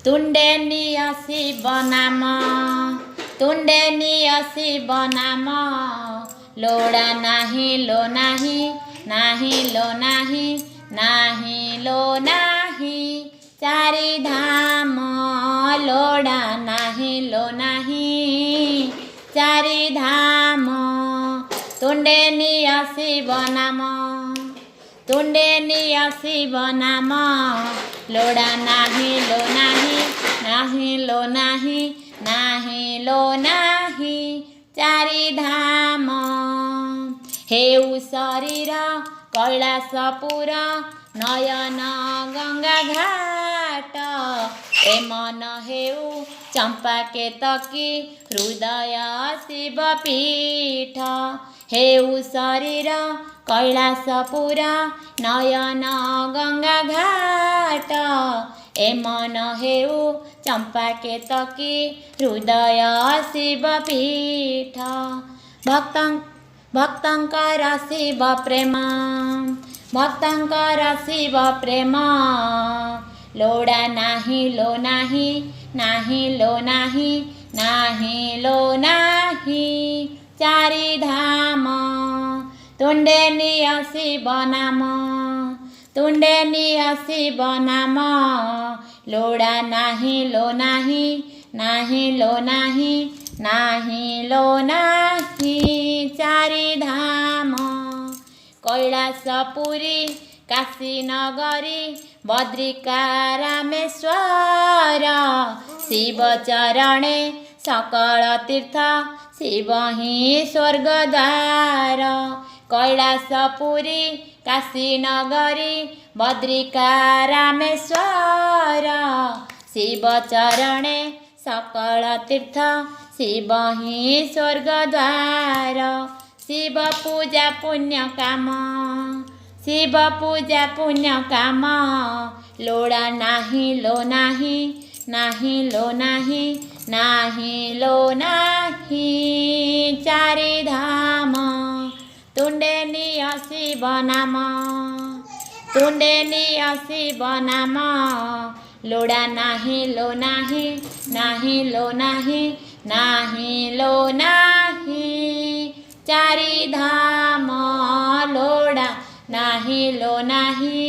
तुंडे निय शिव नाम तुंडे निय शिव नाम लोड़ा नाही लो नाही नाही लो नाही नाही लो नाही चारि धाम लोड़ा नाही लो नाही चारि धाम तुंडे निय शिव नाम तुंडे निय शिव नाम लोड़ा नाही लो नाही नाही लो नाही नाही लो नाही चारि धाम हेउ शरीर कैलासपुर नयन गंगा घाट ए मन हेउ चंपा केतकी हृदय शिव पीठ हेउ शरीर कैलासपुर नयन गंगा घाट ए मन हेउ चंपा केतकी हृदय शिव पीठ भक्तंकर शिव प्रेम भक्तंकर शिव प्रेम लोड़ा नाही लो नाही नाही लो नाही नाही लो नाही चारि धाम तुंडे निय शिव नाम तुंडे निय शिव नाम लोड़ा नाही लो नाही नाही लो नाही नाही लो नाही चारि धाम कैलासपुरी काशी नगरी बद्रिका रामेश्वर शिव चरणे सकल तीर्थ शिव ही स्वर्गद्वार कैलासपुरी काशी नगरी बद्रिका रामेश्वर शिव चरणे सकल तीर्थ शिव ही स्वर्गद्वार शिव पूजा पुण्य काम शिव पूजा पुण्य काम लोड़ा नाही लो नाही नाही लो नाही नाही लो नाही चारि धाम तुंडे निय शिव नाम तुंडे निय शिव नाम लोड़ा नाही लो नाही नाही लो नाही नाही लो नाही चारि धाम लोड़ा नाही लो नाही